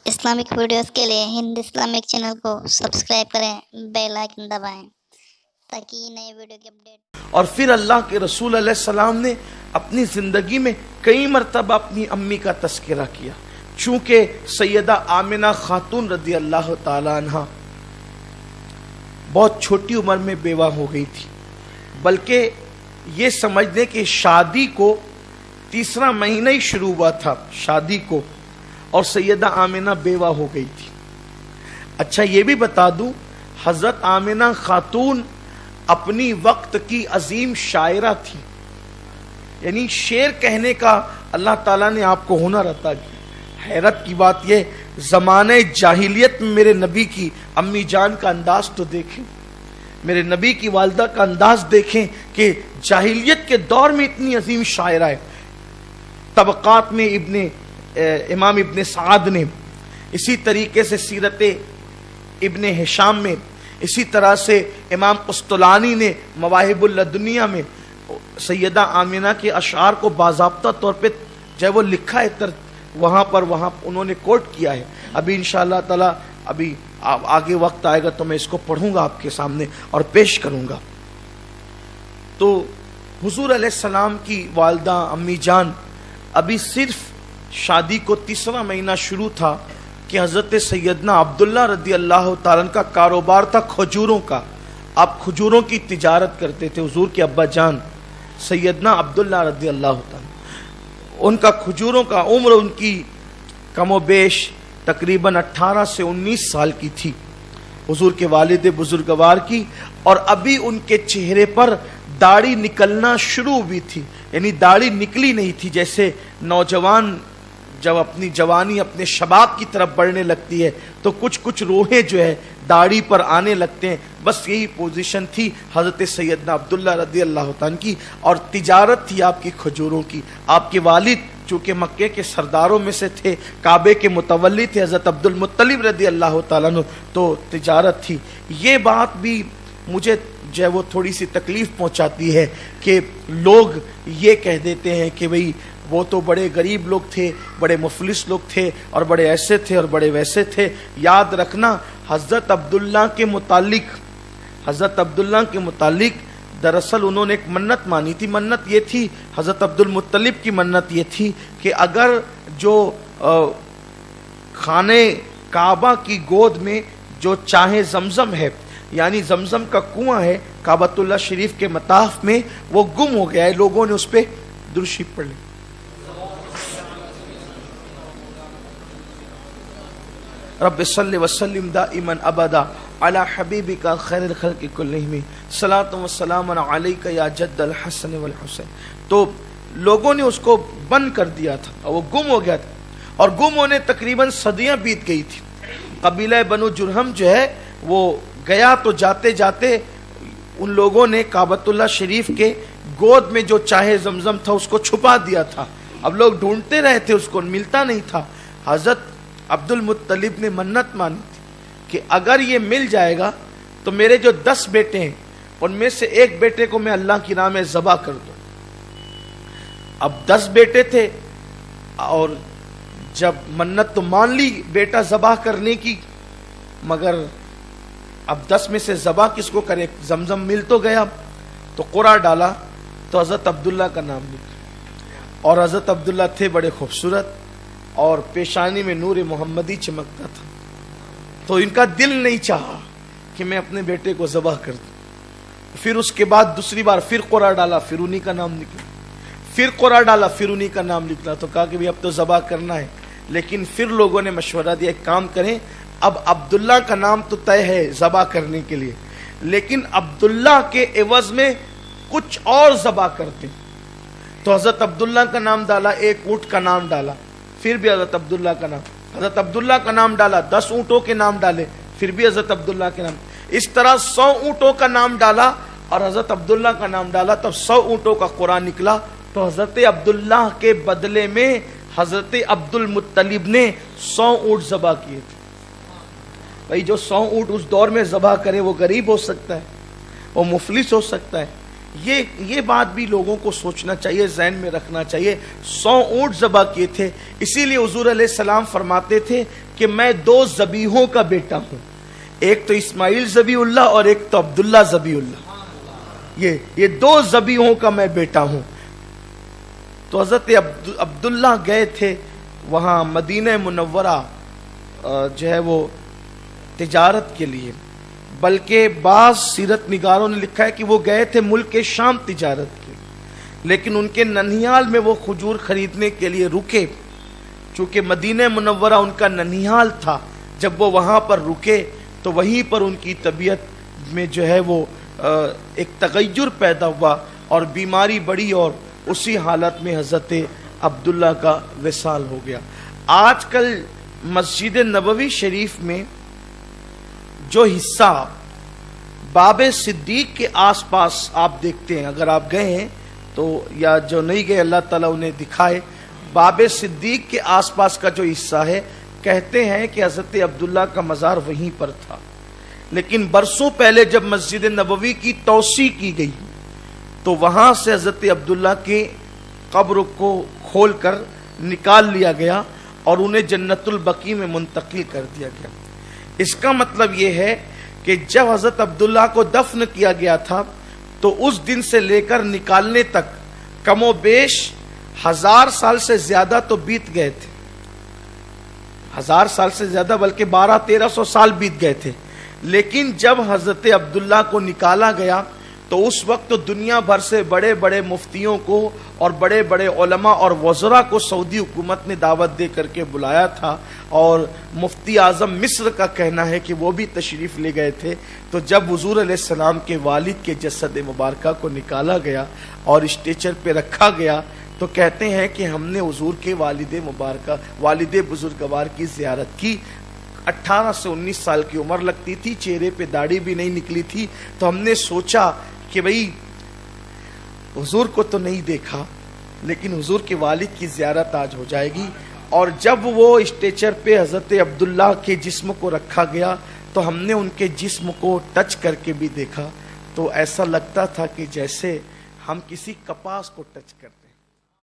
Islamic videos کے لیے ہند Islamic channel کو سبسکرائب کریں، بیل آئکن دبائیں تاکہ یہ نئے ویڈیو کی اپڈیٹ۔ اور پھر اللہ کے رسول علیہ السلام نے اپنی زندگی میں کئی مرتبہ اپنی امی کا تذکرہ کیا، چونکہ سیدہ آمنہ خاتون رضی اللہ تعالی عنہ بہت چھوٹی عمر میں بیوہ ہو گئی تھی، بلکہ یہ سمجھ لیں کہ شادی کو تیسرا مہینہ ہی شروع ہوا تھا شادی کو، اور سیدہ آمنہ بیوہ ہو گئی تھی۔ اچھا یہ بھی بتا دوں، حضرت آمنہ خاتون اپنی وقت کی عظیم شاعرہ تھی، یعنی شعر کہنے کا اللہ تعالیٰ نے آپ کو ہنر عطا کیا۔ حیرت کی بات یہ، زمانے جاہلیت میں میرے نبی کی امی جان کا انداز تو دیکھیں، میرے نبی کی والدہ کا انداز دیکھیں کہ جاہلیت کے دور میں اتنی عظیم شاعرہ ہے۔ طبقات میں امام ابن سعد نے، اسی طریقے سے سیرت ابن ہشام میں، اسی طرح سے امام قسطلانی نے مواہب اللدنیہ میں سیدہ آمنہ کے اشعار کو باضابطہ طور پہ جب وہ لکھا ہے وہاں انہوں نے کوٹ کیا ہے۔ ابھی انشاءاللہ تعالی ابھی آگے وقت آئے گا تو میں اس کو پڑھوں گا آپ کے سامنے اور پیش کروں گا۔ تو حضور علیہ السلام کی والدہ امی جان ابھی صرف شادی کو تیسرا مہینہ شروع تھا کہ حضرت سیدنا عبداللہ رضی اللہ تعالیٰ کا کاروبار تھا کھجوروں کا، آپ کھجوروں کی تجارت کرتے تھے۔ حضور کے ابا جان سیدنا عبداللہ رضی اللہ تعالیٰ، ان کا کھجوروں کا عمر ان کی کم و بیش تقریباً 18 سے 19 سال کی تھی، حضور کے والد بزرگوار کی، اور ابھی ان کے چہرے پر داڑھی نکلنا شروع ہوئی تھی، یعنی داڑھی نکلی نہیں تھی۔ جیسے نوجوان جب اپنی جوانی اپنے شباب کی طرف بڑھنے لگتی ہے تو کچھ روحیں جو ہے داڑھی پر آنے لگتے ہیں، بس یہی پوزیشن تھی حضرت سیدنا عبداللہ رضی اللہ تعالیٰ کی، اور تجارت تھی آپ کی کھجوروں کی۔ آپ کے والد چونکہ مکے کے سرداروں میں سے تھے، کعبے کے متولی تھے حضرت عبد المطلب رضی اللہ تعالیٰ عنہ، تو تجارت تھی۔ یہ بات بھی مجھے جو ہے وہ تھوڑی سی تکلیف پہنچاتی ہے کہ لوگ یہ کہہ دیتے ہیں کہ بھئی وہ تو بڑے غریب لوگ تھے، بڑے مفلس لوگ تھے، اور بڑے ایسے تھے اور بڑے ویسے تھے۔ یاد رکھنا حضرت عبداللہ کے متعلق دراصل انہوں نے ایک منت مانی تھی۔ منت یہ تھی، حضرت عبد المطلب کی منت یہ تھی کہ اگر جو خانہ کعبہ کی گود میں جو چاہے زمزم ہے، یعنی زمزم کا کنواں ہے کعبۃ اللہ شریف کے مطاف میں، وہ گم ہو گیا ہے، لوگوں نے اس پہ درود شریف پڑھ لی۔ رب صلی وسلم دائما ابدا علی حبیبک خیر الخلق کلہم صلاۃ و سلام علیک یا جد الحسن والحسین۔ تو لوگوں نے اس کو بند کر دیا تھا اور وہ گم ہو گیا تھا، اور گم ہونے تقریباً صدیاں بیت گئی تھی۔ قبیلہ بنو جرہم جو ہے وہ گیا تو جاتے جاتے ان لوگوں نے کعبۃ اللہ شریف کے گود میں جو چاہے زمزم تھا اس کو چھپا دیا تھا۔ اب لوگ ڈھونڈتے رہے تھے، اس کو ملتا نہیں تھا۔ حضرت عبد المطلب نے منت مانی تھی کہ اگر یہ مل جائے گا تو میرے جو 10 بیٹے ہیں ان میں سے ایک بیٹے کو میں اللہ کی راہ میں ذبح کر دوں۔ اب 10 بیٹے تھے، اور جب منت تو مان لی بیٹا ذبح کرنے کی، مگر اب 10 میں سے ذبح کس کو کرے؟ زمزم مل تو گیا، تو قرعہ ڈالا تو حضرت عبداللہ کا نام نکلا، اور حضرت عبداللہ تھے بڑے خوبصورت، اور پیشانی میں نور محمدی چمکتا تھا، تو ان کا دل نہیں چاہا کہ میں اپنے بیٹے کو ذبح کر دوں۔ پھر اس کے بعد دوسری بار پھر قرعہ ڈالا، پھر انہی کا نام نکلا، پھر قرعہ ڈالا، پھر انہی کا نام نکلا، تو کہا کہ اب تو ذبح کرنا ہے۔ لیکن پھر لوگوں نے مشورہ دیا ایک کام کریں، اب عبداللہ کا نام تو طے ہے ذبح کرنے کے لیے، لیکن عبداللہ کے عوض میں کچھ اور ذبح کرتے۔ تو حضرت عبداللہ کا نام ڈالا، ایک اونٹ کا نام ڈالا، پھر بھی حضرت عبداللہ کا نام، حضرت عبداللہ کا نام ڈالا، 10 اونٹوں کے نام ڈالے، پھر بھی حضرت عبداللہ کے نام، اس طرح 100 اونٹوں کا نام ڈالا اور حضرت عبداللہ کا نام ڈالا، تب 100 اونٹوں کا قرآن نکلا۔ تو حضرت عبداللہ کے بدلے میں حضرت عبد المطلب نے 100 اونٹ ذبح کیے تھے۔ بھائی جو 100 اونٹ اس دور میں ذبح کرے وہ غریب ہو سکتا ہے، وہ مفلس ہو سکتا ہے، یہ بات بھی لوگوں کو سوچنا چاہیے، ذہن میں رکھنا چاہیے۔ 100 اونٹ ذبح کیے تھے، اسی لیے حضور علیہ السلام فرماتے تھے کہ میں 2 ذبیحوں کا بیٹا ہوں، ایک تو اسماعیل ذبیح اللہ اور ایک تو عبداللہ ذبیح اللہ، یہ 2 ذبیحوں کا میں بیٹا ہوں۔ تو حضرت عبداللہ گئے تھے وہاں مدینہ منورہ جو ہے وہ تجارت کے لیے، بلکہ بعض سیرت نگاروں نے لکھا ہے کہ وہ گئے تھے ملک شام تجارت کے، لیکن ان کے ننھیال میں وہ کھجور خریدنے کے لیے رکے، چونکہ مدینہ منورہ ان کا ننھیال تھا۔ جب وہ وہاں پر رکے تو وہیں پر ان کی طبیعت میں جو ہے وہ ایک تغیر پیدا ہوا اور بیماری بڑھی، اور اسی حالت میں حضرت عبداللہ کا وصال ہو گیا۔ آج کل مسجد نبوی شریف میں جو حصہ باب صدیق کے آس پاس آپ دیکھتے ہیں، اگر آپ گئے ہیں تو یا جو نہیں گئے اللہ تعالیٰ انہیں دکھائے، باب صدیق کے آس پاس کا جو حصہ ہے، کہتے ہیں کہ حضرت عبداللہ کا مزار وہیں پر تھا، لیکن برسوں پہلے جب مسجد نبوی کی توسیع کی گئی تو وہاں سے حضرت عبداللہ کے قبر کو کھول کر نکال لیا گیا اور انہیں جنت البقیع میں منتقل کر دیا گیا۔ اس کا مطلب یہ ہے کہ جب حضرت عبداللہ کو دفن کیا گیا تھا تو اس دن سے لے کر نکالنے تک کم و بیش 1000 سال سے زیادہ تو بیت گئے تھے، 1000 سال سے زیادہ بلکہ 1200-1300 سال بیت گئے تھے، لیکن جب حضرت عبداللہ کو نکالا گیا تو اس وقت تو دنیا بھر سے بڑے بڑے مفتیوں کو اور بڑے بڑے علماء اور وزراء کو سعودی حکومت نے دعوت دے کر کے بلایا تھا، اور مفتی اعظم مصر کا کہنا ہے کہ وہ بھی تشریف لے گئے تھے۔ تو جب حضور علیہ السلام کے والد کے جسد مبارکہ کو نکالا گیا اور اسٹیچر پہ رکھا گیا تو کہتے ہیں کہ ہم نے حضور کے والد بزرگوار کی زیارت کی۔ 18 سے 19 سال کی عمر لگتی تھی، چہرے پہ داڑھی بھی نہیں نکلی تھی، تو ہم نے سوچا کہ بھئی حضور کو تو نہیں دیکھا لیکن حضور کے والد کی زیارت آج ہو جائے گی۔ اور جب وہ اسٹیچر پہ حضرت عبداللہ کے جسم کو رکھا گیا تو ہم نے ان کے جسم کو ٹچ کر کے بھی دیکھا، تو ایسا لگتا تھا کہ جیسے ہم کسی کپاس کو ٹچ کرتے